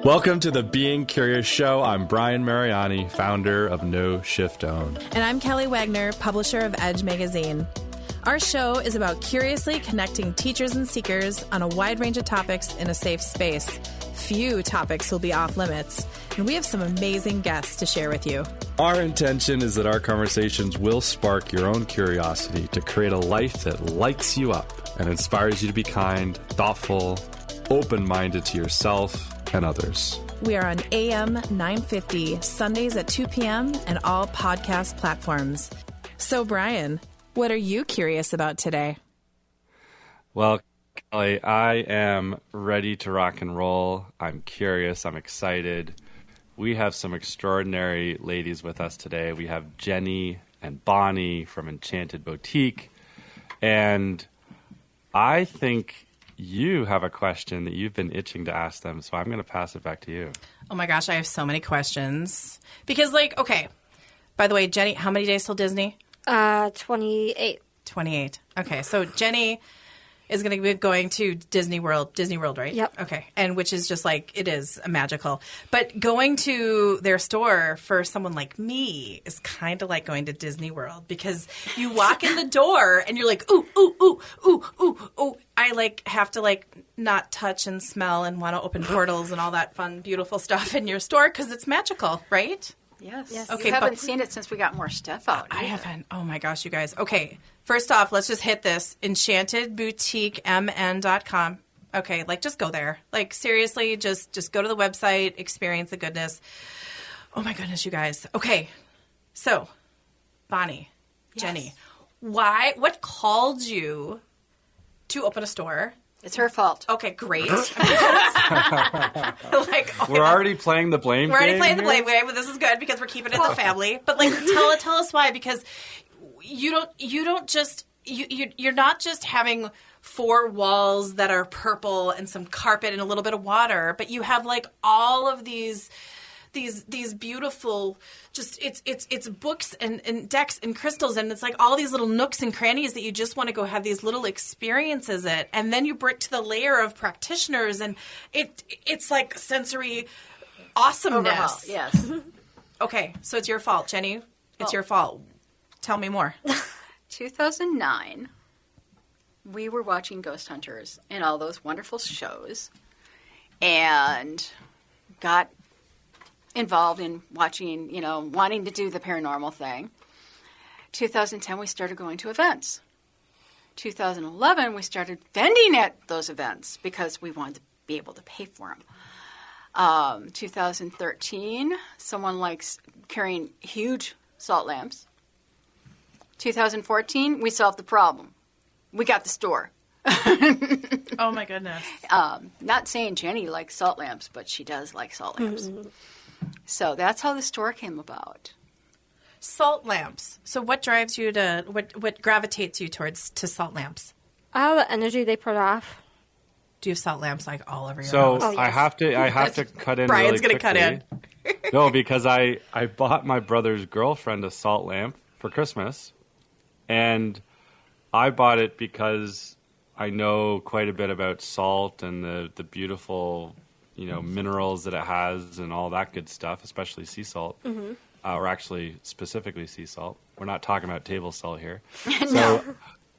Welcome to the Being Curious Show. I'm Brian Mariani, founder of No Shift Own. And I'm Kelly Wagner, publisher of Edge Magazine. Our show is about curiously connecting teachers and seekers on a wide range of topics in a safe space. Few topics will be off limits, and we have some amazing guests to share with you. Our intention is that our conversations will spark your own curiosity to create a life that lights you up and inspires you to be kind, thoughtful, open-minded to yourself and others. We are on AM 950, Sundays at 2 p.m. and all podcast platforms. So, Brian, what are you curious about today? Well, Kelly, I am ready to rock and roll. I'm curious. I'm excited. We have some extraordinary ladies with us today. We have Jenny and Bonnie from Enchanted Boutique. And I think you have a question that you've been itching to ask them, so I'm going to pass it back to you. Oh my gosh, I have so many questions. Because, okay, by the way, Jenny, how many days till Disney? 28. 28. Okay, so Jenny is going to be going to Disney World, right? Yep. Okay, and which is just it is magical. But going to their store for someone like me is kind of like going to Disney World because you walk in the door and you're like, ooh, ooh, ooh, ooh, ooh, ooh. I have to not touch and smell and want to open portals and all that fun, beautiful stuff in your store because it's magical, right? Yes. Okay, you haven't seen it since we got more stuff out. I haven't. Oh my gosh, you guys. Okay, first off, let's just hit this. EnchantedBoutiqueMN.com. Okay, just go there. Seriously, just go to the website, experience the goodness. Oh my goodness, you guys. Okay, so Bonnie, Yes. Jenny, what called you to open a store? It's her fault. Okay, great. We're already playing the blame game. We're already playing the blame game, but this is good because we're keeping it in the family. But tell us why, because you're not just having four walls that are purple and some carpet and a little bit of water, but you have all of these beautiful, just it's books and decks and crystals, and it's all these little nooks and crannies that you just want to go have these little experiences at, and then you bring to the layer of practitioners, and it's sensory awesomeness. Overhaul, yes. Okay, so it's your fault, Jenny. It's your fault. Tell me more. 2009, we were watching Ghost Hunters and all those wonderful shows, and got involved in watching, wanting to do the paranormal thing. 2010, we started going to events. 2011, we started vending at those events because we wanted to be able to pay for them. 2013, someone likes carrying huge salt lamps. 2014, we solved the problem. We got the store. Oh my goodness. Not saying Jenny likes salt lamps, but she does like salt lamps. So that's how the store came about. Salt lamps. So what drives you to what gravitates you to salt lamps? All the energy they put off. Do you have salt lamps all over your So house? I have to cut in. Brian's really gonna cut in. No, because I bought my brother's girlfriend a salt lamp for Christmas, and I bought it because I know quite a bit about salt and the beautiful minerals that it has and all that good stuff, especially sea salt, or actually specifically sea salt. We're not talking about table salt here. No.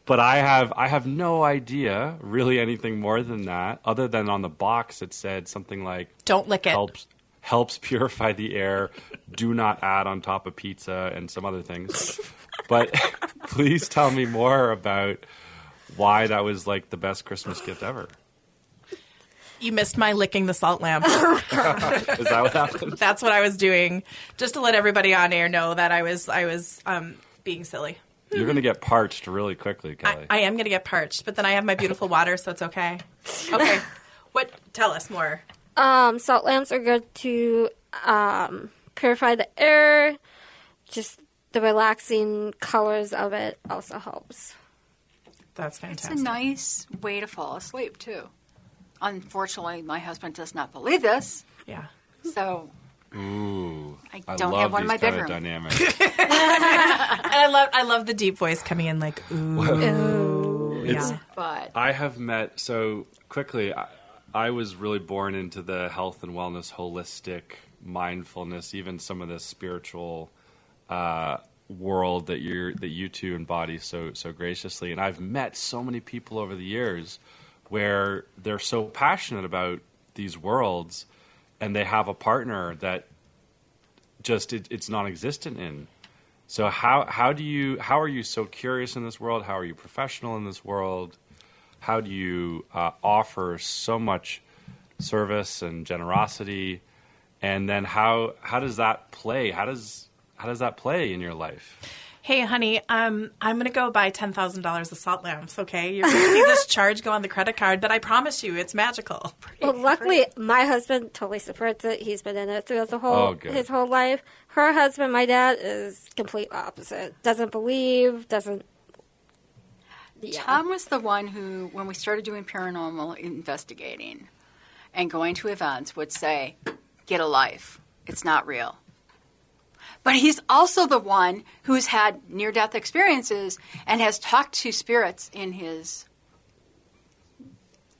But I have no idea really anything more than that, other than on the box it said something like, don't lick it. Helps purify the air, do not add on top of pizza, and some other things. But please tell me more about why that was the best Christmas gift ever. You missed my licking the salt lamp. Is that what happened? That's what I was doing, just to let everybody on air know that I was being silly. You're going to get parched really quickly, Kelly. I am going to get parched, but then I have my beautiful water, so it's okay. Okay. Tell us more. Salt lamps are good to purify the air. Just the relaxing colors of it also helps. That's fantastic. It's a nice way to fall asleep, too. Unfortunately, my husband does not believe this. Yeah. So Ooh, I don't have one in my bedroom. Dynamics. And I love the deep voice coming in ooh. It's, Yeah. But I have met, so quickly, I was really born into the health and wellness, holistic mindfulness, even some of the spiritual world that you two embody so graciously. And I've met so many people over the years where they're so passionate about these worlds, and they have a partner that just it's non-existent in. So how are you so curious in this world? How are you professional in this world? How do you offer so much service and generosity? And then how does that play? How does that play in your life? Hey, honey, I'm going to go buy $10,000 of salt lamps, okay? You're going to see this charge go on the credit card, but I promise you it's magical. Well, luckily, my husband totally supports it. He's been in it throughout his whole life. Her husband, my dad, is complete opposite. Doesn't believe, doesn't... Yeah. Tom was the one who, when we started doing paranormal investigating and going to events, would say, get a life. It's not real. But he's also the one who's had near-death experiences and has talked to spirits in his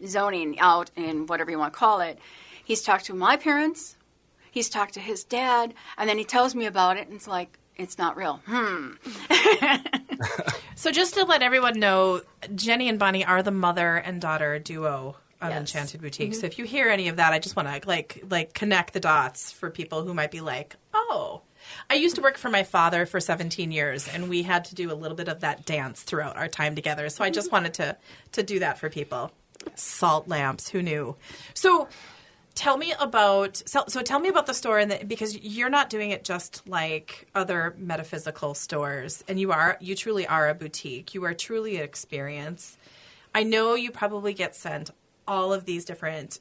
zoning out in whatever you want to call it. He's talked to my parents. He's talked to his dad. And then he tells me about it, and it's like, it's not real. So just to let everyone know, Jenny and Bonnie are the mother and daughter duo of Yes. Enchanted Boutique. So if you hear any of that, I just want to like connect the dots for people who might be like, oh. I used to work for my father for 17 years, and we had to do a little bit of that dance throughout our time together. So I just wanted to do that for people. Salt lamps, who knew? So tell me about the store, because you're not doing it just like other metaphysical stores, and you truly are a boutique. You are truly an experience. I know you probably get sent all of these different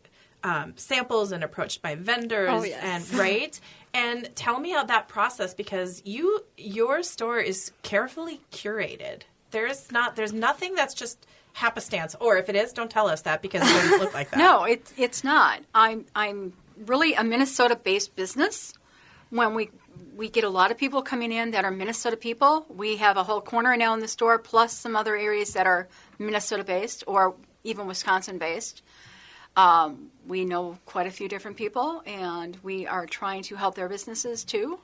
samples and approached by vendors. Oh, yes. And right. And tell me about that process, because your store is carefully curated. There's nothing that's just happenstance, or if it is, don't tell us that, because it doesn't look like that. No, it's not. I'm really a Minnesota-based business. When we get a lot of people coming in that are Minnesota people, we have a whole corner now in the store, plus some other areas that are Minnesota-based or even Wisconsin-based. We know quite a few different people, and we are trying to help their businesses too.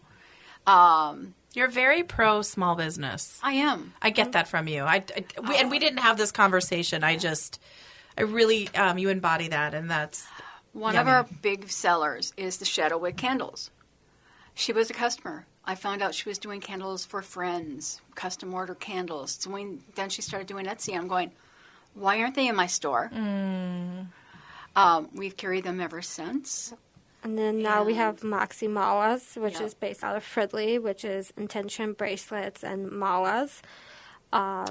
You're very pro small business. I am. I get that from you. We didn't have this conversation. I really, you embody that, and that's One yummy. of our big sellers is the Shadow Wick candles. She was a customer. I found out she was doing candles for friends, custom order candles. So then she started doing Etsy. I'm going, why aren't they in my store? We've carried them ever since. And then now we have Moxie Malas, which Yep. is based out of Fridley, which is intention bracelets and malas.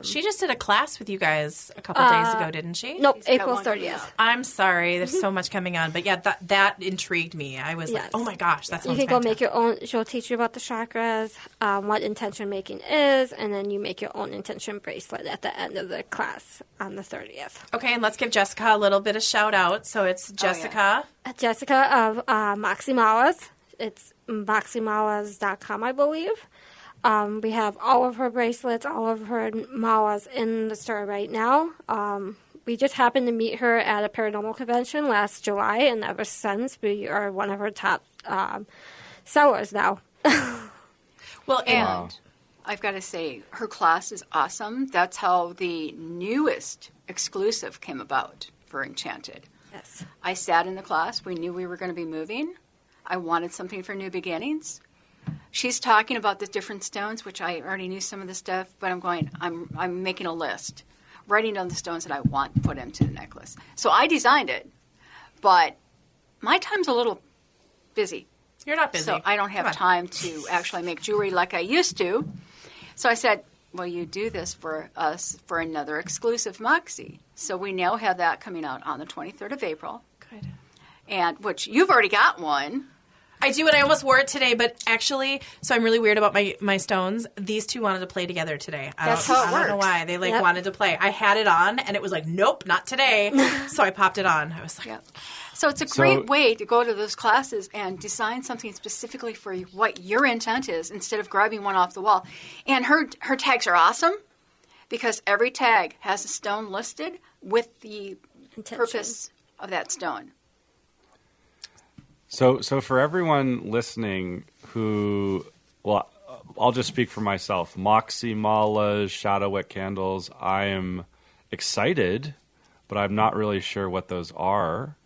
She just did a class with you guys a couple days ago, didn't she? Nope, She's got April one coming 30th. out. I'm sorry. There's so much coming on. But yeah, that intrigued me. I was Yes. like, oh my gosh, that You sounds can go fantastic. make your own. She'll teach you about the chakras, what intention making is, and then you make your own intention bracelet at the end of the class on the 30th. Okay, and let's give Jessica a little bit of shout out. So it's Jessica. Jessica of Moxie Malas. It's moxiemalas.com, I believe. We have all of her bracelets, all of her malas in the store right now. We just happened to meet her at a paranormal convention last July, and ever since, we are one of her top sellers now. Well, And I've got to say, her class is awesome. That's how the newest exclusive came about for Enchanted. Yes. I sat in the class. We knew we were going to be moving. I wanted something for new beginnings. She's talking about the different stones, which I already knew some of the stuff, but I'm making a list, writing down the stones that I want put into the necklace. So I designed it, but my time's a little busy. you're not busy. So I don't have Come on. time to actually make jewelry like I used to. So I said, well, you do this for us for another exclusive Moxie. So we now have that coming out on the 23rd of April, Good. and which you've already got one. I do, and I almost wore it today, but actually, so I'm really weird about my stones. These two wanted to play together today. That's how it I don't know works. why. They Yep. wanted to play. I had it on, and it was like, nope, not today. So I popped it on. I was like, Yeah. So it's a great way to go to those classes and design something specifically for what your intent is instead of grabbing one off the wall. And her tags are awesome because every tag has a stone listed with the Intention. purpose of that stone. So for everyone listening who, well, I'll just speak for myself. Moxie Malas, Shadow Wick candles. I am excited, but I'm not really sure what those are.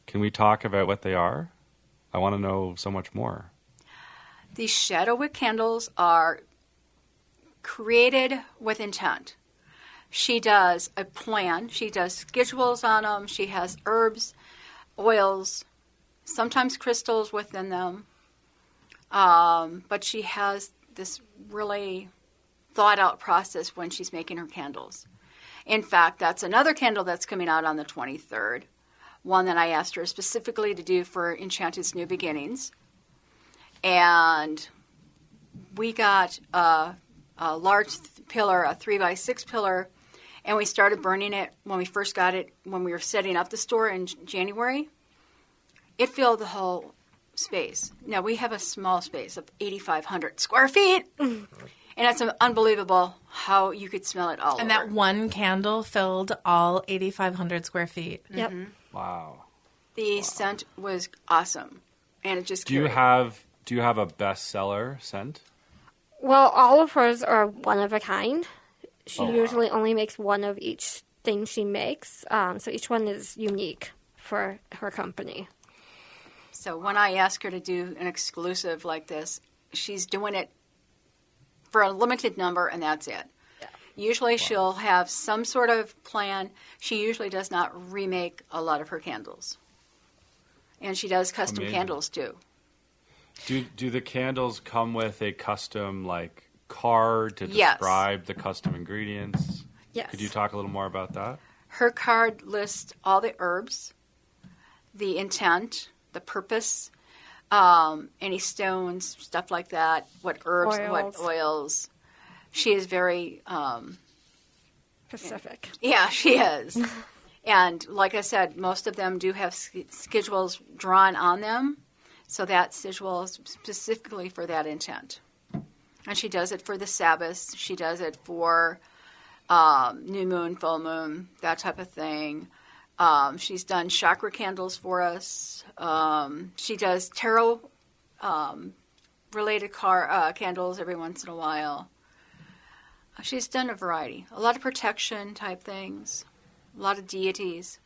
Can we talk about what they are? I want to know so much more. These Shadow Wick candles are created with intent. She does a plan. She does schedules on them. She has herbs, oils, sometimes crystals within them. But she has this really thought-out process when she's making her candles. In fact, that's another candle that's coming out on the 23rd, one that I asked her specifically to do for Enchanted's New Beginnings. And we got a large pillar, a 3x6 pillar, and we started burning it when we first got it, when we were setting up the store in January. It filled the whole space. Now, we have a small space of 8,500 square feet, and it's unbelievable how you could smell it all And over. that one candle filled all 8,500 square feet. Yep. Wow. The scent was awesome, and it just Do you carried. have a bestseller scent? Well, all of hers are one of a kind. She usually only makes one of each thing she makes, so each one is unique for her company. So when I ask her to do an exclusive like this, she's doing it for a limited number, and that's it. Yeah. Usually she'll have some sort of plan. She usually does not remake a lot of her candles. And she does custom Amazing. candles too. Do the candles come with a custom card to Yes. describe the custom ingredients? Yes. Could you talk a little more about that? Her card lists all the herbs, the intent, the purpose, any stones, stuff like that, what herbs, what oils. She is very, Specific. yeah, she is. And like I said, most of them do have schedules drawn on them. So that schedule is specifically for that intent. And she does it for the Sabbaths. She does it for new moon, full moon, that type of thing. She's done chakra candles for us. She does tarot related candles every once in a while. She's done a variety. A lot of protection type things. A lot of deities.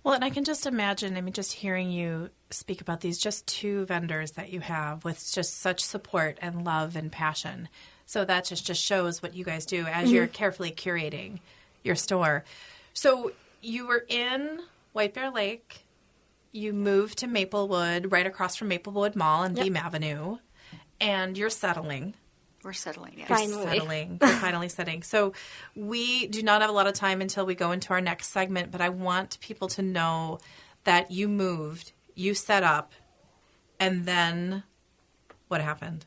Well, and I can just imagine, just hearing you speak about these just two vendors that you have with just such support and love and passion. So that just shows what you guys do as you're carefully curating your store. So you were in White Bear Lake. You moved to Maplewood, right across from Maplewood Mall and Beam Avenue. And you're settling. We're settling, yes. Finally. You're finally setting. So we do not have a lot of time until we go into our next segment, but I want people to know that you moved, you set up, and then what happened?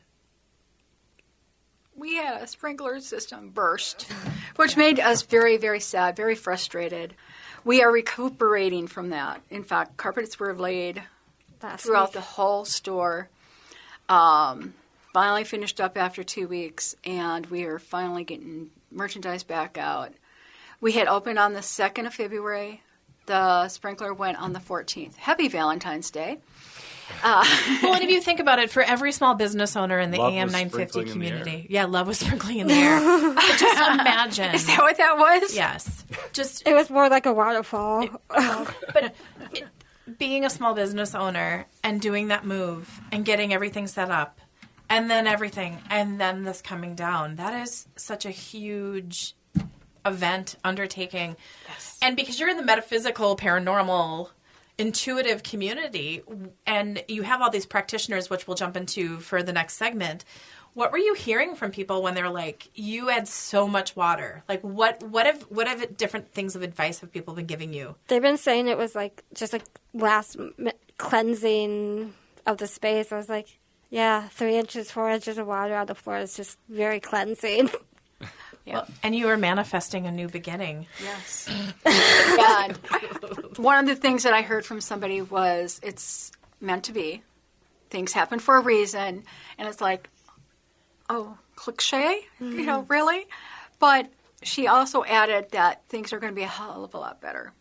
We had a sprinkler system burst, which made us very, very sad, very frustrated. We are recuperating from that. In fact, carpets were laid throughout the whole store. Finally finished up after 2 weeks, and we are finally getting merchandise back out. We had opened on the 2nd of February. The sprinkler went on the 14th. Happy Valentine's Day. Well, and if you think about it, for every small business owner in the Love AM was 950 sprinkling in the community, love was sprinkling in the air. But just imagine. Is that what that was? Yes. Just It was more like a waterfall. But being a small business owner and doing that move and getting everything set up and then this coming down, that is such a huge event, undertaking. Yes. And because you're in the metaphysical, paranormal, intuitive community, and you have all these practitioners, which we'll jump into for the next segment, what were you hearing from people when they're like, you had so much water? Like, what have different things of advice have people been giving you? They've been saying it was just last cleansing of the space. I was like, yeah, 3 inches, 4 inches of water on the floor is just very cleansing. Yeah. Well, and you were manifesting a new beginning. Yes. And one of the things that I heard from somebody was it's meant to be. Things happen for a reason. And it's like, oh, cliche? Really? But she also added that things are going to be a hell of a lot better.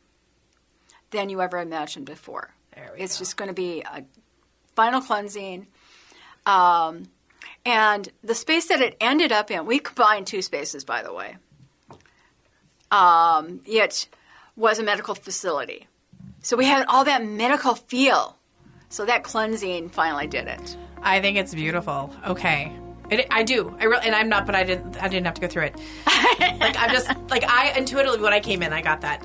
than you ever imagined before. There we It's go. just going to be a final cleansing. And the space that it ended up in, we combined 2 spaces, by the way. It was a medical facility. So we had all that medical feel. So that cleansing finally did it. I think it's beautiful. Okay. I do. And I'm not, but I didn't have to go through it. I'm just, I intuitively, when I came in, I got that.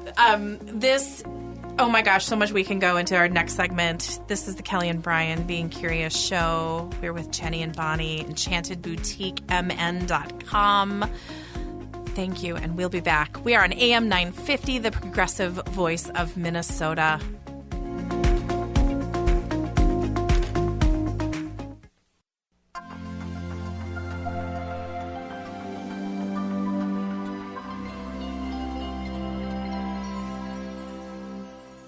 Oh my gosh, so much we can go into our next segment. This is the Kelly and Brian Being Curious show. We're with Jenny and Bonnie, enchantedboutiquemn.com. Thank you, and we'll be back. We are on AM 950, the progressive voice of Minnesota.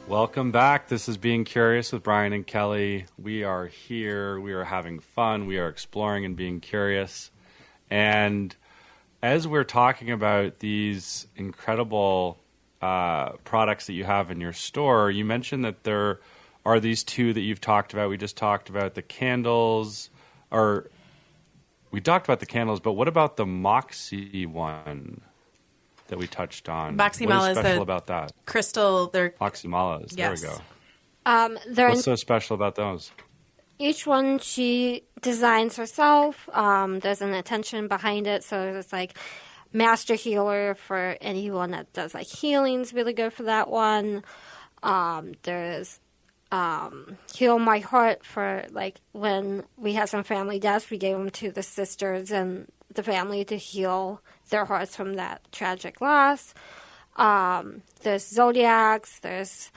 Welcome back. This is Being Curious with Brian and Kelly. We are here. We are having fun. We are exploring and being curious. And as we're talking about these incredible products that you have in your store, you mentioned that there are these 2 that you've talked about. We just talked about the candles, but what about the Moxie one that we touched on? Moxie what Mala is is special the about that? Crystal, they're Moxie Malas. Yes. There we go. They're What's so special about those? each one she designs herself. There's an intention behind it, so it's like master healer for anyone that does like healing's really good for that one. There's heal my heart for like when we had some family deaths, we gave them to the sisters and the family to heal their hearts from that tragic loss. There's zodiacs. There's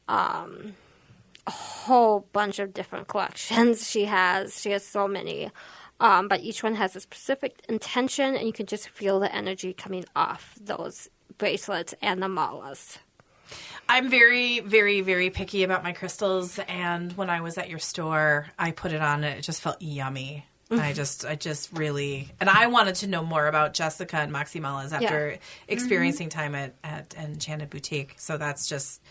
a whole bunch of different collections she has so many, but each one has a specific intention, and you can just feel the energy coming off those bracelets and the malas. I'm very, very, very picky about my crystals, and when I was at your store, I put it on, and it just felt yummy. I just really, and I wanted to know more about Jessica and Moxie Malas after experiencing time at Enchanted Boutique. So that's just,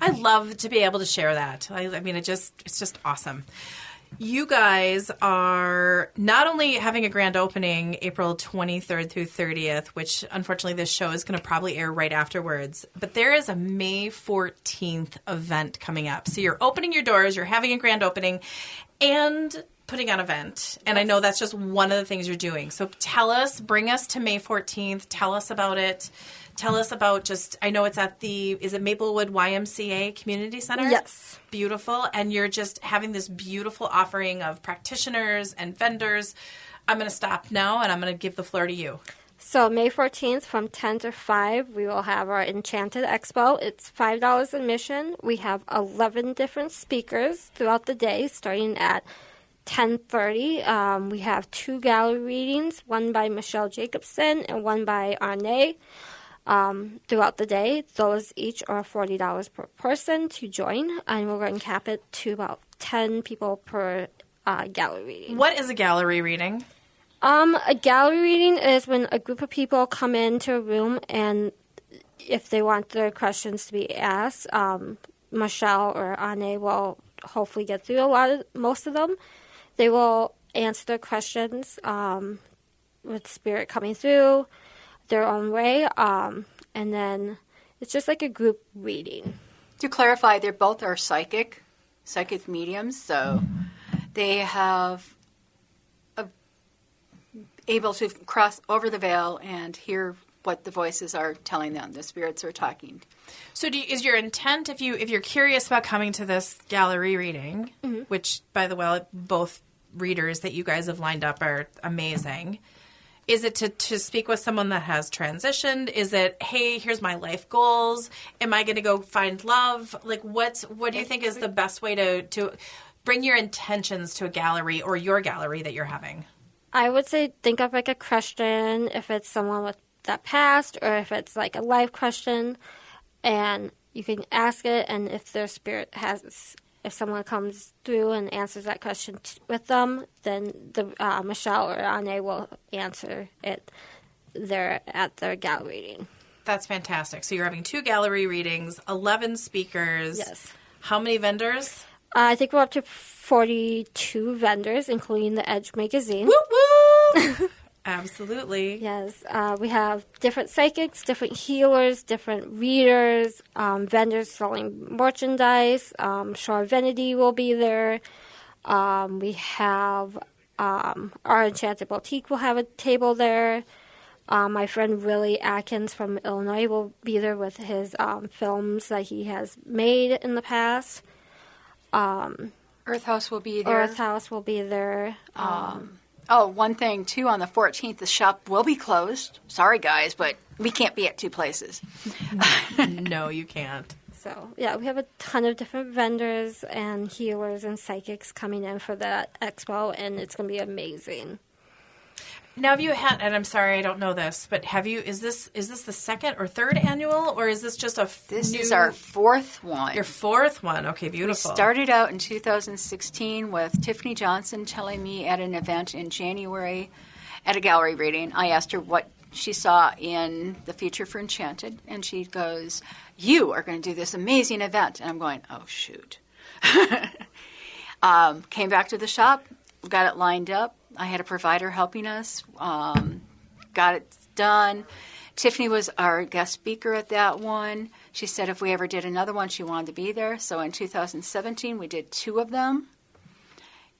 I love to be able to share that. I mean, it's just awesome. You guys are not only having a grand opening April 23rd through 30th, which unfortunately this show is going to probably air right afterwards, but there is a May 14th event coming up. So you're opening your doors, you're having a grand opening, and putting on an event. And I know that's just one of the things you're doing. So bring us to May 14th. Tell us about it. Tell us about I know it's at is it Maplewood YMCA Community Center? Yes. Beautiful. And you're just having this beautiful offering of practitioners and vendors. I'm going to stop now and I'm going to give the floor to you. So May 14th from 10 to 5, we will have our Enchanted Expo. It's $5 admission. We have 11 different speakers throughout the day, starting at 10:30. We have 2 gallery readings, one by Michelle Jacobson and one by Arne. Throughout the day, those each are $40 per person to join, and we're going to cap it to about 10 people per gallery reading. What is a gallery reading? A gallery reading is when a group of people come into a room, and if they want their questions to be asked, Michelle or Arne will hopefully get through most of them. They will answer their questions with spirit coming through their own way, and then it's just like a group reading. To clarify, they both are psychic mediums, so they have able to cross over the veil and hear what the voices are telling them. The spirits are talking. So is your intent, if you're curious about coming to this gallery reading, which, by the way, both readers that you guys have lined up are amazing, is it to speak with someone that has transitioned? Is it, hey, here's my life goals? Am I going to go find love? Like, what do you think is the best way to bring your intentions to a gallery or your gallery that you're having? I would say think of like a question, if it's someone with that passed, or if it's like a life question, and you can ask it, and if their spirit if someone comes through and answers that question with them, then the Michelle or Anne will answer it there at their gallery reading. That's fantastic. So you're having 2 gallery readings, 11 speakers. Yes. How many vendors? I think we're up to 42 vendors, including the Edge magazine. Woo woo! Absolutely. Yes, we have different psychics, different healers, different readers, vendors selling merchandise. Shore Vanity will be there. We have our Enchanted Boutique will have a table there. My friend Willie Atkins from Illinois will be there with his films that he has made in the past. Earth House will be there. Earth House will be there. One thing, too, on the 14th, the shop will be closed. Sorry, guys, but we can't be at 2 places. No, you can't. So, yeah, we have a ton of different vendors and healers and psychics coming in for that expo, and it's going to be amazing. Now, have you had, and I'm sorry I don't know this, but is this the second or third annual, or is this just This is our 4th one. Your 4th one. Okay, beautiful. We started out in 2016 with Tiffany Johnson telling me at an event in January at a gallery reading. I asked her what she saw in the future for Enchanted, and she goes, "You are going to do this amazing event." And I'm going, "Oh, shoot." Came back to the shop, got it lined up. I had a provider helping us, got it done. Tiffany was our guest speaker at that one. She said if we ever did another one, she wanted to be there. So in 2017, we did 2 of them,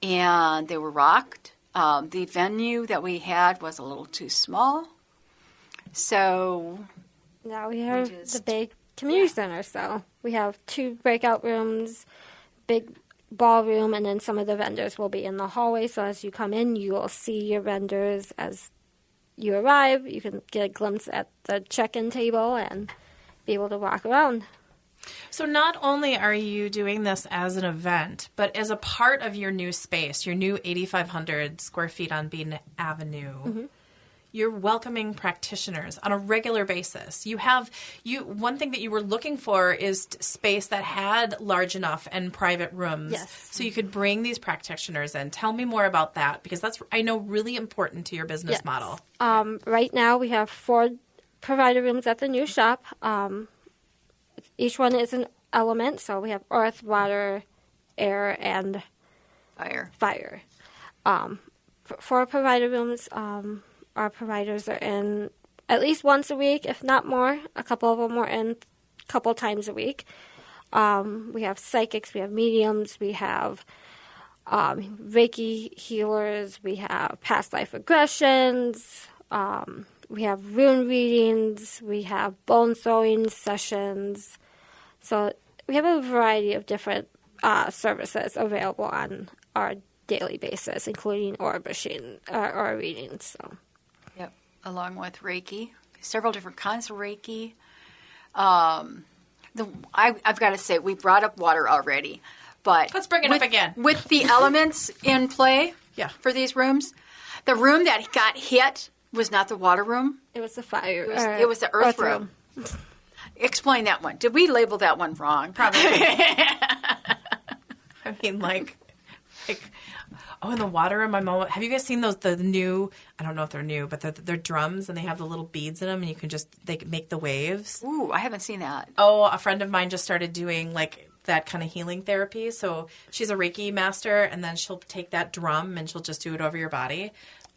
and they were rocked. The venue that we had was a little too small. So Now we have the big community center, so we have 2 breakout rooms, big ballroom, and then some of the vendors will be in the hallway. So as you come in, you will see your vendors as you arrive. You can get a glimpse at the check-in table and be able to walk around. So not only are you doing this as an event, but as a part of your new space, your new 8,500 square feet on Bean Avenue, you're welcoming practitioners on a regular basis. One thing that you were looking for is space that had large enough and private rooms, Yes. so you could bring these practitioners in. Tell me more about that, because that's, I know, really important to your business Yes. model. Right now, we have 4 provider rooms at the new shop. Each one is an element, so we have earth, water, air, and fire. For provider rooms, our providers are in at least once a week, if not more. A couple of them are in a couple times a week. We have psychics, we have mediums, we have Reiki healers, we have past life regressions, we have rune readings, we have bone throwing sessions. So we have a variety of different services available on our daily basis, including aura readings. So. Yep, along with Reiki, several different kinds of Reiki. I've got to say, we brought up water already, but Let's bring it up again. With the elements in play for these rooms, the room that got hit was not the water room. It was the fire. It was the earth room. Explain that one. Did we label that one wrong? Probably. I mean, in the water room, have you guys seen the new, I don't know if they're new, but they're drums, and they have the little beads in them, and you can they make the waves. Ooh, I haven't seen that. Oh, a friend of mine just started doing, that kind of healing therapy. So she's a Reiki master, and then she'll take that drum, and she'll just do it over your body.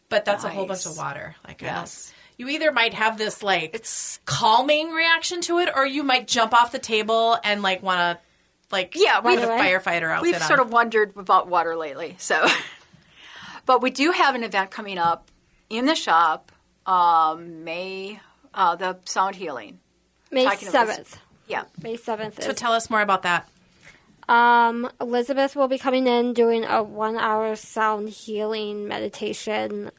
But that's a whole bunch of water. Yes. You either might have this, it's calming reaction to it, or you might jump off the table and, want to, put a firefighter outfit on. We've sort of wondered about water lately, so. But we do have an event coming up in the shop, the sound healing. May 7th. Yeah. May 7th. So tell us more about that. Elizabeth will be coming in doing a 1-hour sound healing meditation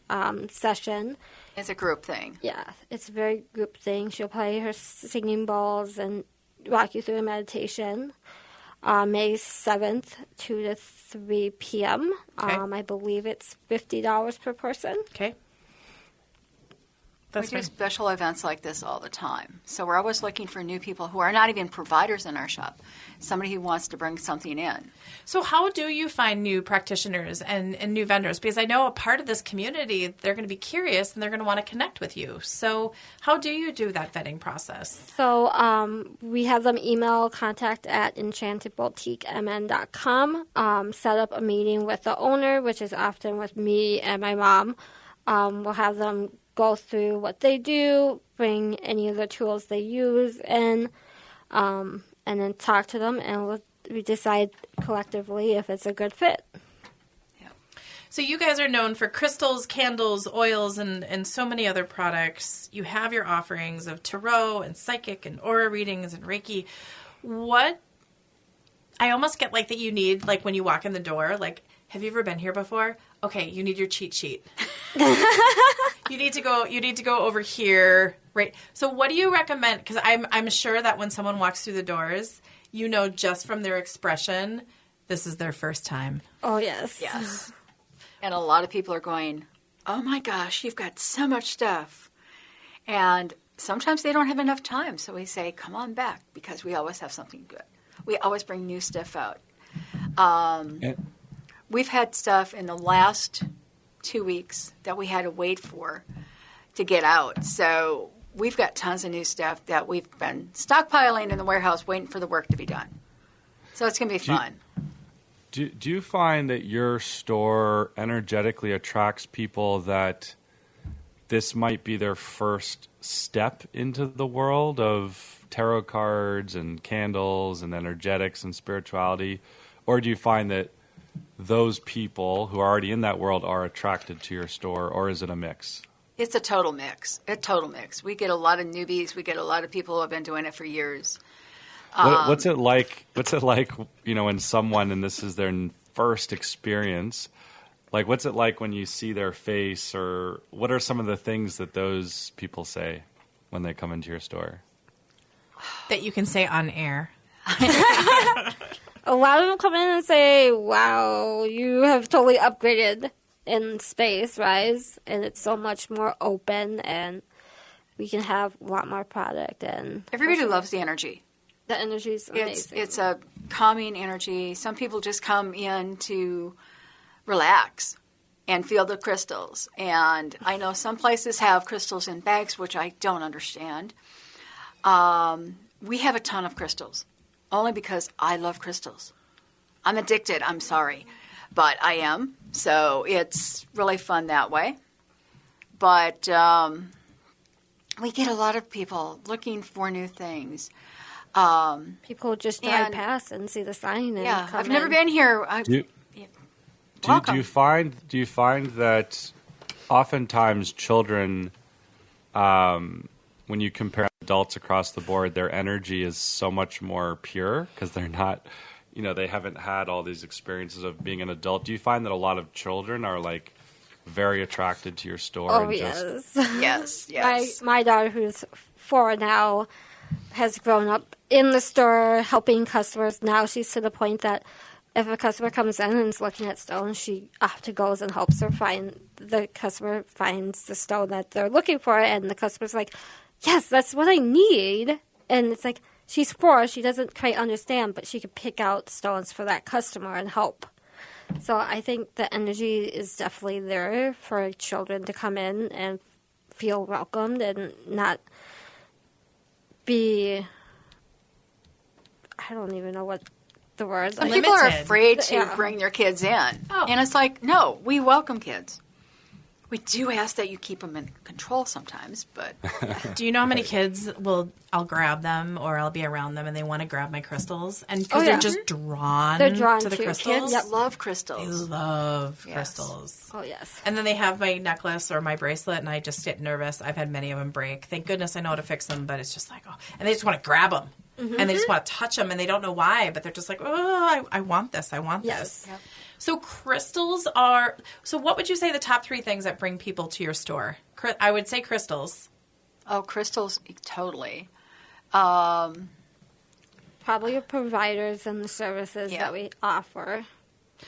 session. It's a group thing. Yeah, it's a very group thing. She'll play her singing bowls and walk you through a meditation. May 7th, 2 to 3 p.m. Okay. I believe it's $50 per person. Okay. That's we do right. special events like this all the time. So we're always looking for new people who are not even providers in our shop. Somebody who wants to bring something in. So how do you find new practitioners and new vendors? Because I know a part of this community, they're going to be curious and they're going to want to connect with you. So how do you do that vetting process? So we have them email contact at enchantedboutiquemn.com, set up a meeting with the owner, which is often with me and my mom. We'll have them go through what they do, bring any of the tools they use in, and then talk to them, and we decide collectively if it's a good fit. So you guys are known for crystals, candles, oils, and so many other products. You have your offerings of tarot and psychic and aura readings and Reiki. What I almost get like that you need, like when you walk in the door, like, have you ever been here before? Okay, you need your cheat sheet. You need to go over here, right? So what do you recommend? Because I'm sure that when someone walks through the doors, you know just from their expression, this is their first time. Oh, yes. Yes. And a lot of people are going, oh my gosh, you've got so much stuff. And sometimes they don't have enough time. So we say, come on back, because we always have something good. We always bring new stuff out. We've had stuff in the last 2 weeks that we had to wait for to get out. So we've got tons of new stuff that we've been stockpiling in the warehouse waiting for the work to be done. So it's going to be fun. Do you find that your store energetically attracts people that this might be their first step into the world of tarot cards and candles and energetics and spirituality? Or do you find that those people who are already in that world are attracted to your store, or is it a mix? It's a total mix. We get a lot of newbies. We get a lot of people who have been doing it for years. What's it like? When someone, and this is their first experience, like what's it like when you see their face, or what are some of the things that those people say when they come into your store? That you can say on air. A lot of them come in and say, wow, you have totally upgraded in space, Rise, and it's so much more open, and we can have a lot more product. And Everybody loves the energy. the energy's amazing. It's a calming energy. Some people just come in to relax and feel the crystals. And I know some places have crystals in bags, which I don't understand. We have a ton of crystals, only because I love crystals. I'm addicted, I'm sorry, but I am. So it's really fun that way. But we get a lot of people looking for new things. People just drive past and see the sign and come I've never in. been here. Do Welcome. you find that oftentimes children, when you compare adults across the board, their energy is so much more pure because they're not, they haven't had all these experiences of being an adult. Do you find that a lot of children are like very attracted to your store? Oh, and yes. Yes. My daughter, who's 4 now, has grown up in the store helping customers. Now she's to the point that if a customer comes in and is looking at stones, she often goes and helps her find, the customer finds the stone that they're looking for, and the customer's like, yes, that's what I need. And it's like, she's 4, she doesn't quite understand, but she can pick out stones for that customer and help. So I think the energy is definitely there for children to come in and feel welcomed and not be, I don't even know what the word. Some people are Limited. afraid to Yeah. bring their kids in. Oh. And it's like, no, we welcome kids. We do ask that you keep them in control sometimes, but Do you know how many kids I'll grab them or I'll be around them and they want to grab my crystals? And because Oh, they're yeah. just drawn, They're drawn to the to crystals. kids love They crystals. love Yes. crystals. Oh, yes. And then they have my necklace or my bracelet, and I just get nervous. I've had many of them break. Thank goodness I know how to fix them, but it's just like, oh. And they just want to grab them. And they just want to touch them, and they don't know why, but they're just like, oh, I want this. I want this. Yep. So crystals are, so what would you say the top 3 things that bring people to your store? I would say crystals. Oh, crystals, totally. Probably your providers and the services Yeah. that we offer.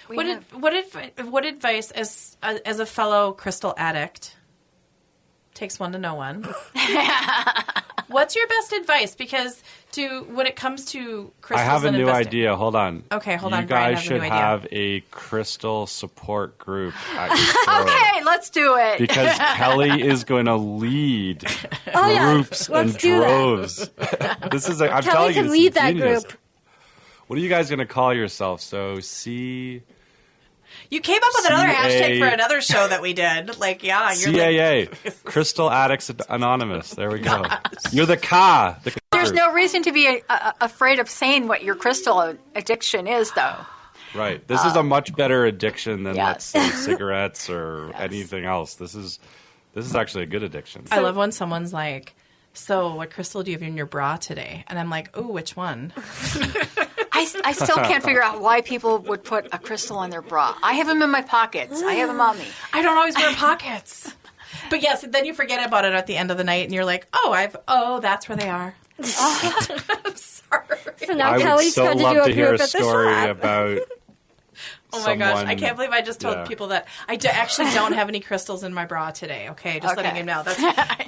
We have- What advice as a fellow crystal addict Takes one to know one. What's your best advice? Because when it comes to crystals, I have a and new investing- idea. Hold on. Okay, hold on. You Brian guys has a new should idea. have a crystal support group at your store. Okay, let's do it. Because Kelly is going to lead Oh, yeah. groups Let's and do that. droves. This is. I'm Kelly telling you, can this lead is that genius. group. What are you guys going to call yourself? So, You came up with another CA hashtag for another show that we did. Like, yeah, you're CAA, Crystal Addicts Anonymous. There we go. You're the Ka. There's no reason to be afraid of saying what your crystal addiction is, though. Right. This is a much better addiction than, let's Yes. say, cigarettes or anything else. This is actually a good addiction. I love when someone's like, "So, what crystal do you have in your bra today?" And I'm like, "Oh, which one?" I still can't figure out why people would put a crystal in their bra. I have them in my pockets. I have them on me. I don't always wear pockets. But yes, then you forget about it at the end of the night, and you're like, "Oh, that's where they are." I'm sorry. So now I would Kelly's so going to love do a to hear group a at the story shop. about Oh my gosh, someone- I can't believe I just told yeah. people that I actually don't have any crystals in my bra today. Okay, just letting Okay. you know. That's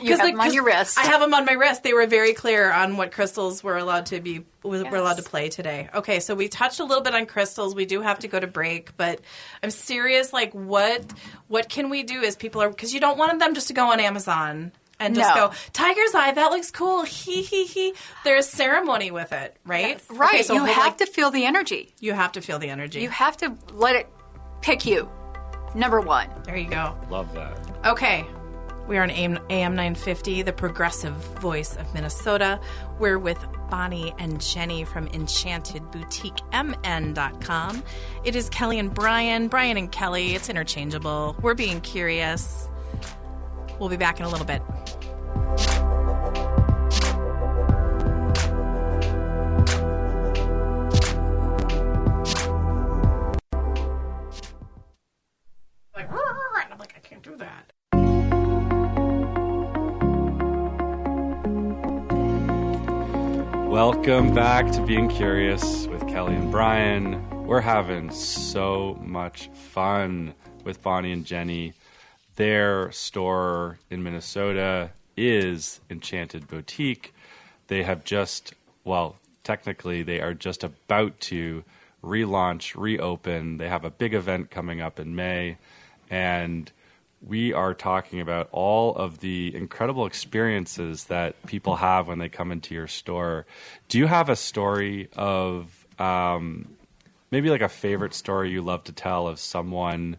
You have them on your wrist. I have them on my wrist. They were very clear on what crystals were allowed to be were allowed to play today. Okay, so we touched a little bit on crystals. We do have to go to break, but I'm serious. Like, what can we do as people are, because you don't want them just to go on Amazon and just No. go, "Tiger's eye, that looks cool." He. There's ceremony with it, right? Right. Okay, so you hold, have like, to feel the energy. You have to feel the energy. You have to let it pick you. Number one. There you go. Love that. Okay. We are on AM 950, the progressive voice of Minnesota. We're with Bonnie and Jenny from Enchanted Boutique, MN.com. It is Kelly and Brian and Kelly. It's interchangeable. We're being curious. We'll be back in a little bit. Like, and I'm like, I can't do that. Welcome back to Being Curious with Kelly and Brian. We're having so much fun with Bonnie and Jenny. Their store in Minnesota is Enchanted Boutique. They have technically they are just about to relaunch, reopen. They have a big event coming up in May, and we are talking about all of the incredible experiences that people have when they come into your store. Do you have a story of maybe like a favorite story you love to tell of someone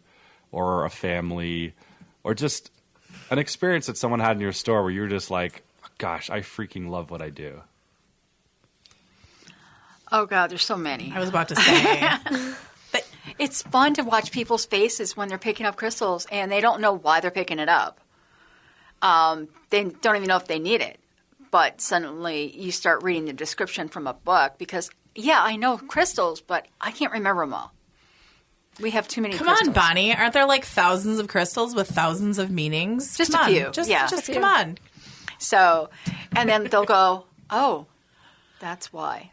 or a family or just an experience that someone had in your store where you were just like, gosh, I freaking love what I do? Oh, God, there's so many. I was about to say. It's fun to watch people's faces when they're picking up crystals and they don't know why they're picking it up. They don't even know if they need it. But suddenly you start reading the description from a book because, yeah, I know crystals, but I can't remember them all. We have too many Come crystals. on, Bonnie. Aren't there like thousands of crystals with thousands of meanings? Just Come a on. few, Just, yeah. just A few. come on. So, and then they'll go, oh, that's why.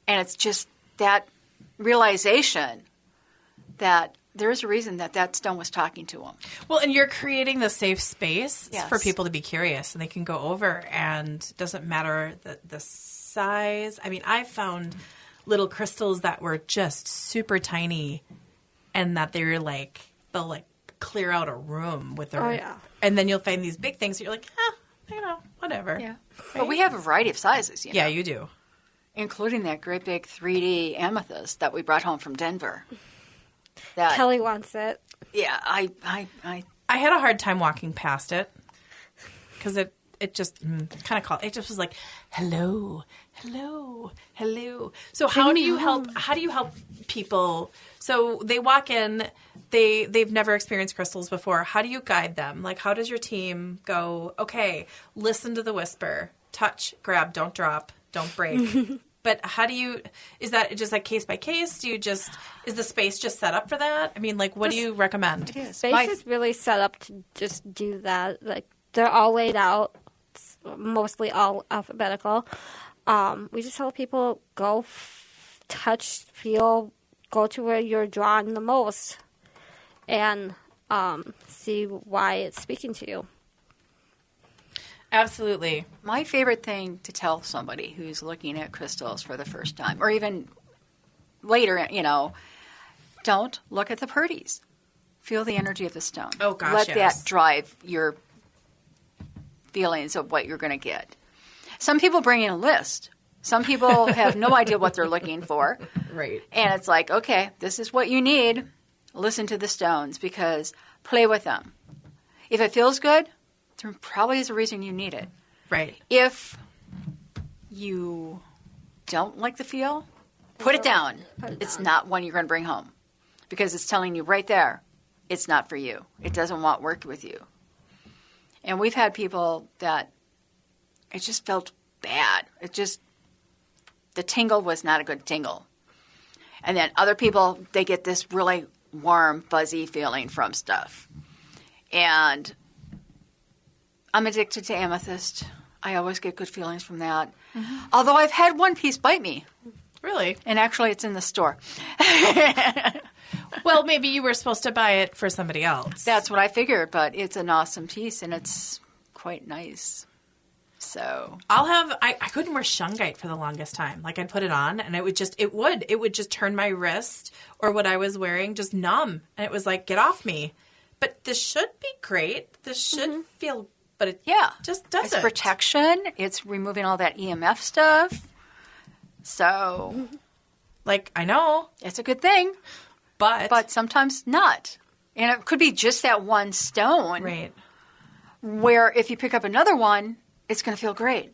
And it's just that realization that there's a reason that stone was talking to them. Well, and you're creating the safe space Yes. for people to be curious, and they can go over, and it doesn't matter the size. I mean, I've found little crystals that were just super tiny, and that they were like, they'll like clear out a room with their. Oh, yeah. And then you'll find these big things that you're like, whatever. Yeah. But we have a variety of sizes, you know, Yeah, you do. including that great big 3D amethyst that we brought home from Denver. That, Kelly wants it. yeah, I I had a hard time walking past it because it just kind of called. It just was like, hello. So how do you help? How do you help people? So they walk in, they've never experienced crystals before. How do you guide them? Like, how does your team go? Okay, listen to the whisper, touch, grab, don't drop, don't break. But how do you? Is that just like case by case? Do you just is the space just set up for that? I mean, like, what do you recommend? it is. Space is really set up to just do that. Like, they're all laid out, mostly all alphabetical. We just tell people go touch, feel, go to where you're drawn the most, and see why it's speaking to you. Absolutely. My favorite thing to tell somebody who's looking at crystals for the first time, or even later, don't look at the pretties. Feel the energy of the stone. Oh, gosh, Let yes. that drive your feelings of what you're going to get. Some people bring in a list. Some people have no idea what they're looking for. Right. And it's like, okay, this is what you need. Listen to the stones because play with them. If it feels good, there probably is a reason you need it. Right. If you don't like the feel, put it down. It's not one you're going to bring home because it's telling you right there, it's not for you. It doesn't want to work with you. And we've had people that it just felt bad. The tingle was not a good tingle. And then other people, they get this really warm, fuzzy feeling from stuff. And I'm addicted to amethyst. I always get good feelings from that. Mm-hmm. Although I've had one piece bite me. Really? And actually, it's in the store. Well, maybe you were supposed to buy it for somebody else. That's what I figured, but it's an awesome piece, and it's quite nice. So I couldn't wear shungite for the longest time. Like I'd put it on and it would just turn my wrist or what I was wearing just numb. And it was like, get off me. But this should be great. This should feel, but it just doesn't. It's protection. It's removing all that EMF stuff. So like, I know. It's a good thing. But sometimes not. And it could be just that one stone. Right. Where if you pick up another one, it's going to feel great.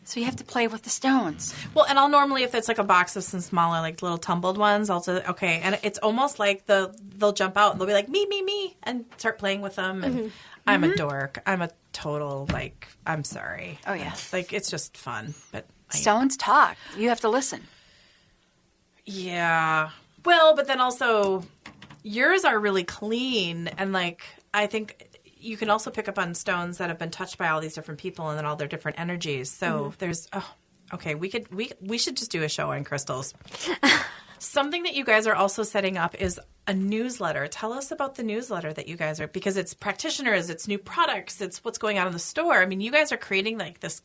So you have to play with the stones. Well, and I'll normally, if it's like a box of some smaller, like little tumbled ones, I'll say, okay. And it's almost like they'll jump out and they'll be like, me, and start playing with them. And I'm a dork. I'm a total, like, I'm sorry. Oh, yeah. Like, it's just fun. But stones talk. You have to listen. Yeah. Well, but then also, yours are really clean. And, like, I think you can also pick up on stones that have been touched by all these different people and then all their different energies. So there's, okay, we should just do a show on crystals. Something that you guys are also setting up is a newsletter. Tell us about the newsletter that you guys are, because it's practitioners, it's new products, it's what's going on in the store. I mean, you guys are creating like this.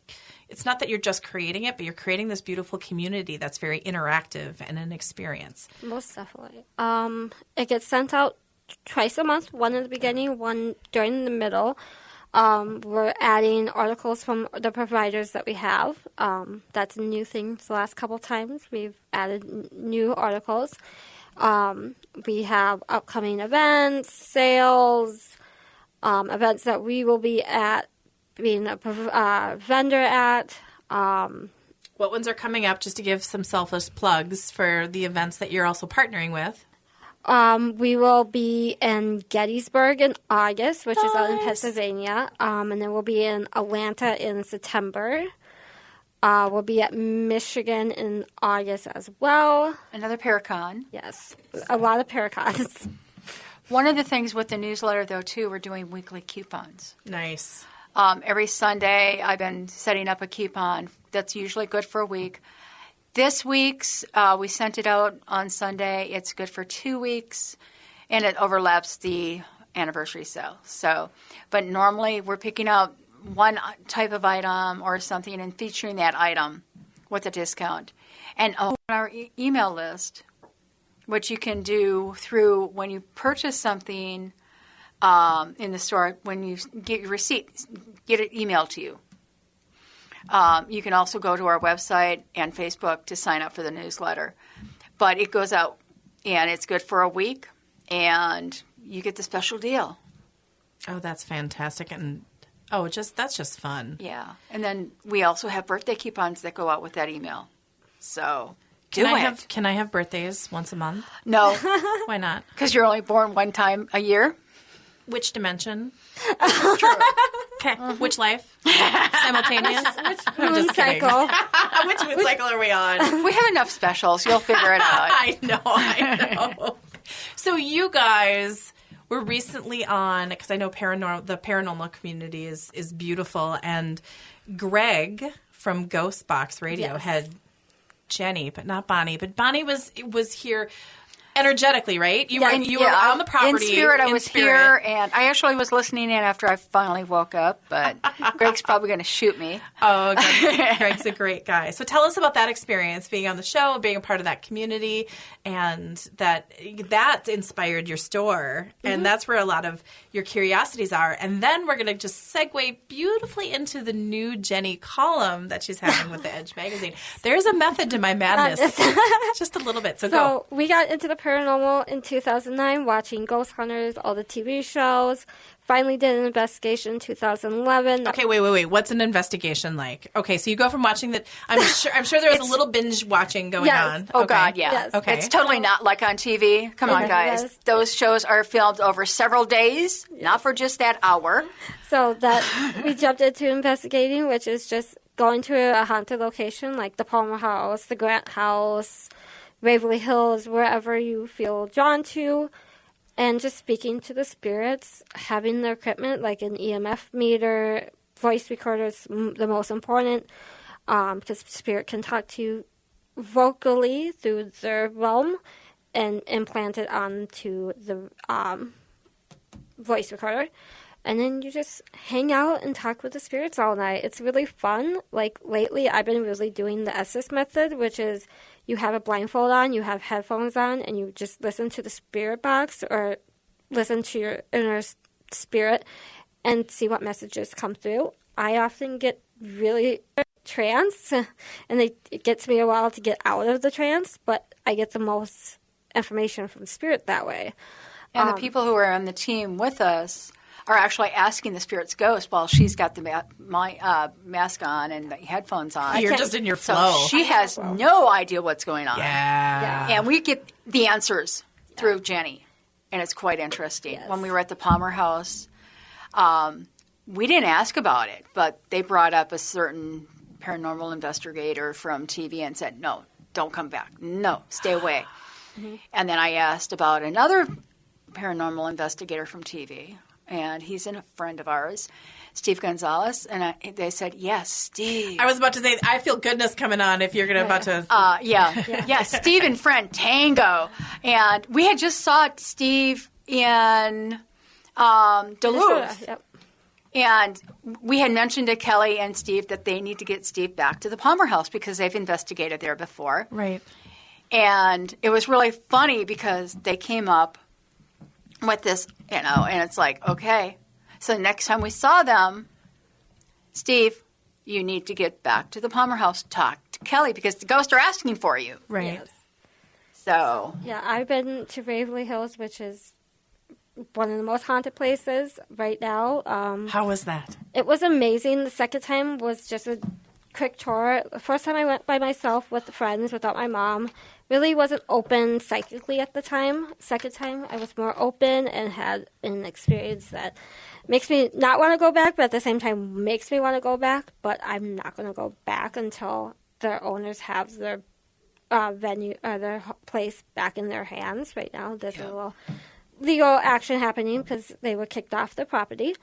It's not that you're just creating it, but you're creating this beautiful community that's very interactive and an experience. Most definitely. It gets sent out twice a month, one in the beginning, one during the middle. We're adding articles from the providers that we have. That's a new thing the last couple times. We've added new articles. We have upcoming events, sales, events that we will be at, being a vendor at. What ones are coming up, just to give some selfless plugs for the events that you're also partnering with? We will be in Gettysburg in August, which is out in Pennsylvania. And then we'll be in Atlanta in September. We'll be at Michigan in August as well. Another Paracon. Yes, a lot of Paracons. One of the things with the newsletter, though, too, we're doing weekly coupons. Nice. Every Sunday, I've been setting up a coupon that's usually good for a week. This week's, we sent it out on Sunday. It's good for 2 weeks, and it overlaps the anniversary sale. So, but normally we're picking out one type of item or something and featuring that item with a discount. And on our email list, which you can do through when you purchase something in the store, when you get your receipt, get it emailed to you. You can also go to our website and Facebook to sign up for the newsletter. But it goes out, and it's good for a week, and you get the special deal. Oh, that's fantastic. And that's just fun. Yeah. And then we also have birthday coupons that go out with that email. So Can I have birthdays once a month? No. Why not? Because you're only born one time a year. Which dimension? True. Okay. Which life? Simultaneous? Moon cycle. Which moon cycle are we on? We have enough specials. You'll figure it out. I know. So you guys were recently on, because I know the paranormal community is beautiful, and Greg from Ghost Box Radio had Jenny, but not Bonnie. But Bonnie was here. energetically, right? You were on the property. In spirit, I was spirit. here, and I actually was listening in after I finally woke up, but Greg's probably going to shoot me. Oh, Greg's a great guy. So tell us about that experience, being on the show, being a part of that community, and that inspired your store. And that's where a lot of your curiosities are. And then we're going to just segue beautifully into the new Jenny column that she's having with the Edge magazine. There's a method to my madness. Just a little bit. So go. We got into the paranormal in 2009, watching Ghost Hunters, all the TV shows. Finally did an investigation in 2011. Okay, wait. What's an investigation like? Okay, so you go from watching that. I'm sure there was a little binge watching going on. Oh, okay. God, yeah. Yes. Okay. It's totally not like on TV. Come on, guys. Yes. Those shows are filmed over several days, not for just that hour. So that we jumped into investigating, which is just going to a haunted location like the Palmer House, the Grant House, Waverly Hills, wherever you feel drawn to, and just speaking to the spirits, having their equipment like an EMF meter, voice recorders, the most important, because spirit can talk to you vocally through their realm and implant it onto the voice recorder. And then you just hang out and talk with the spirits all night. It's really fun. Like, lately, I've been really doing the Estes method, which is you have a blindfold on, you have headphones on, and you just listen to the spirit box or listen to your inner spirit and see what messages come through. I often get really trance, and it gets me a while to get out of the trance, but I get the most information from spirit that way. And the people who are on the team with us are actually asking the spirit's ghost while she's got the mask on and the headphones on. You're just in your So flow. she has no idea what's going on. Yeah. And we get the answers through Jenny, and it's quite interesting. Yes. When we were at the Palmer House, we didn't ask about it, but they brought up a certain paranormal investigator from TV and said, no, don't come back. No, stay away. And then I asked about another paranormal investigator from TV, and he's a friend of ours, Steve Gonzalez, and they said, yes, Steve. I was about to say, I feel goodness coming on if you're about to... Yeah, Steve and friend Tango. And we had just saw Steve in Duluth. Yep. And we had mentioned to Kelly and Steve that they need to get Steve back to the Palmer House because they've investigated there before. Right. And it was really funny because they came up with this, and it's like, okay. So next time we saw them, Steve, you need to get back to the Palmer House, talk to Kelly because the ghosts are asking for you. Right. Yes. So, Yeah, I've been to Waverly Hills, which is one of the most haunted places right now. How was that? It was amazing. The second time was just a quick tour. The first time I went by myself with friends without my mom. Really wasn't open psychically at the time. Second time I was more open and had an experience that makes me not want to go back, but at the same time makes me want to go back. But I'm not going to go back until their owners have their venue or their place back in their hands. Right now there's a little legal action happening because they were kicked off the property.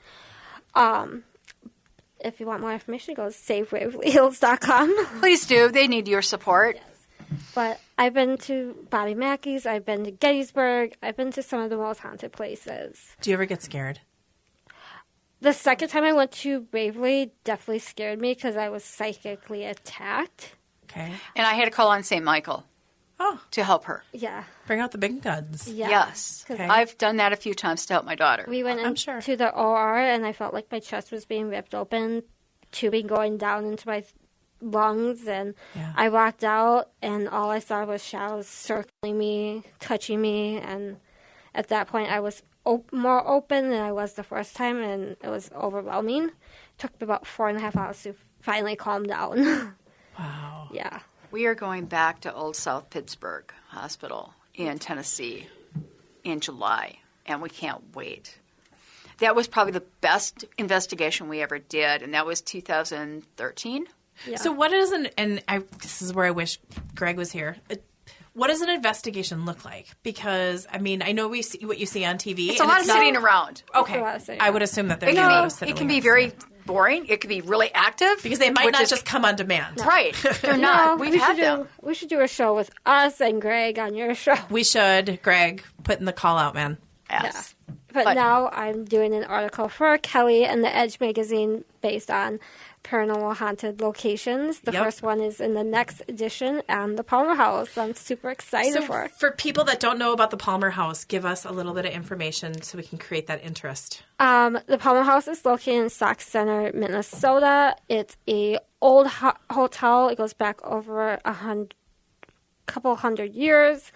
If you want more information, go to SaveWaverlyHills.com. please do. They need your support. But I've been to Bobby Mackey's, I've been to Gettysburg, I've been to some of the most haunted places. Do you ever get scared? The second time I went to Waverly definitely scared me because I was psychically attacked. Okay. And I had to call on St. Michael Oh, to help her. Yeah. bring out the big guns. Yeah. Yes. 'Cause Okay. I've done that a few times to help my daughter. We went I'm sure. into the OR and I felt like my chest was being ripped open, tubing going down into my lungs, and Yeah. I walked out and all I saw was shadows circling me, touching me, and at that point I was more open than I was the first time, and it was overwhelming. It took me about 4.5 hours to finally calm down. Wow. Yeah. We are going back to Old South Pittsburgh Hospital in Tennessee in July, and we can't wait. That was probably the best investigation we ever did, and that was 2013. Yeah. So what is this is where I wish Greg was here. what does an investigation look like? Because, I mean, I know we see what you see on TV. It's a lot of sitting around. Okay. It's a lot of sitting I would assume that there's It a lot of can, sitting it can be around. very boring. It can be really active. Because they might which not is- just come on demand. Right. They're not. No, We've had them. We should do a show with us and Greg on your show. We should, Greg, put in the call out, man. Yes. But now I'm doing an article for Kelly and the Edge magazine based on paranormal haunted locations. The Yep. first one is in the next edition and the Palmer House. I'm super excited So for it. for people that don't know about the Palmer House, give us a little bit of information so we can create that interest. The Palmer House is located in Sauk Center, Minnesota. It's a old hotel. It goes back over couple hundred years.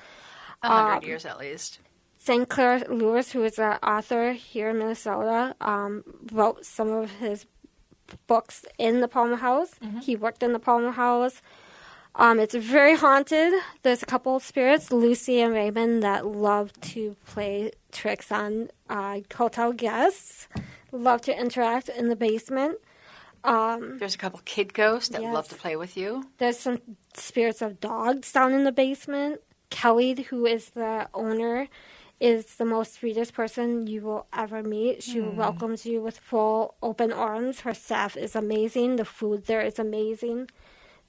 100 years at least. St. Clair Lewis, who is an author here in Minnesota, wrote some of his books in the Palmer House. He worked in the Palmer House. It's very haunted. There's a couple of spirits, Lucy and Raymond, that love to play tricks on hotel guests, love to interact in the basement. There's a couple kid ghosts that Yes. love to play with you. There's some spirits of dogs down in the basement. Kelly, who is the owner, is the most sweetest person you will ever meet. She welcomes you with full open arms. Her staff is amazing. The food there is amazing.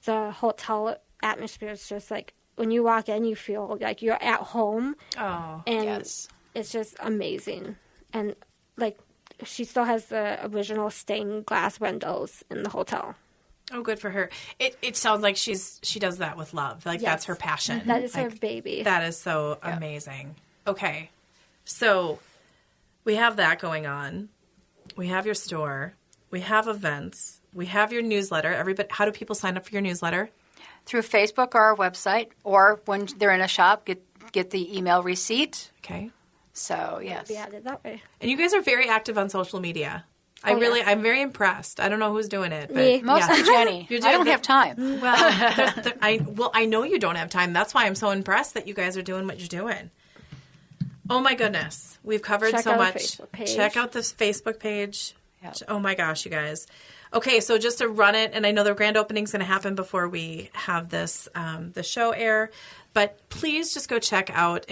The hotel atmosphere is just like, when you walk in, you feel like you're at home. Oh. And Yes. it's just amazing. And like, she still has the original stained glass windows in the hotel. Oh, good for her. It sounds like she does that with love. Like, Yes. that's her passion. That is her Like, baby. That is so amazing. Okay. So we have that going on. We have your store. We have events. We have your newsletter. Everybody, how do people sign up for your newsletter? Through Facebook or our website, or when they're in a shop, get the email receipt. Okay. So, yes. Be added that way. And you guys are very active on social media. Oh, yes. I'm very impressed. I don't know who's doing it, but Me. Mostly Jenny. You're I doing don't the- have time. Well, I know you don't have time. That's why I'm so impressed that you guys are doing what you're doing. Oh my goodness. We've covered Check so out our much. Facebook page. Check out this Facebook page. Yep. Oh my gosh, you guys. Okay, so just to run it, and I know the grand opening is going to happen before we have this the show air, but please just go check out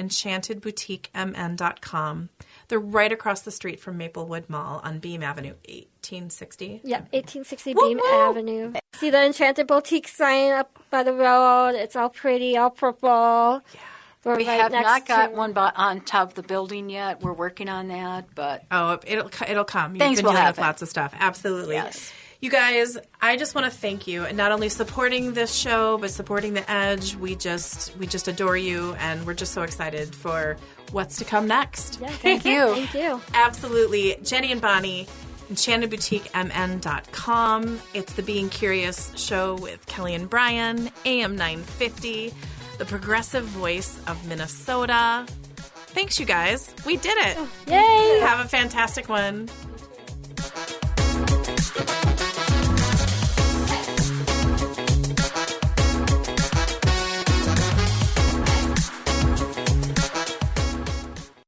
enchantedboutiquemn.com. They're right across the street from Maplewood Mall on Beam Avenue, 1860. Yep, 1860 Woo, Beam woo! Avenue. See the Enchanted Boutique sign up by the road? It's all pretty, all purple. Yeah. We're We right have next not got to- one on top of the building yet. We're working on that, but Oh, it'll come. You've Things been will dealing with happen. lots of stuff. Absolutely. Yes. You guys, I just want to thank you, and not only supporting this show, but supporting The Edge. We just adore you, and we're just so excited for what's to come next. Yeah, Thank you. Thank you. Absolutely. Jenny and Bonnie, enchantedboutiquemn.com. It's the Being Curious show with Kelly and Brian, AM 950, the progressive voice of Minnesota. Thanks, you guys. We did it. Yay! Have a fantastic one.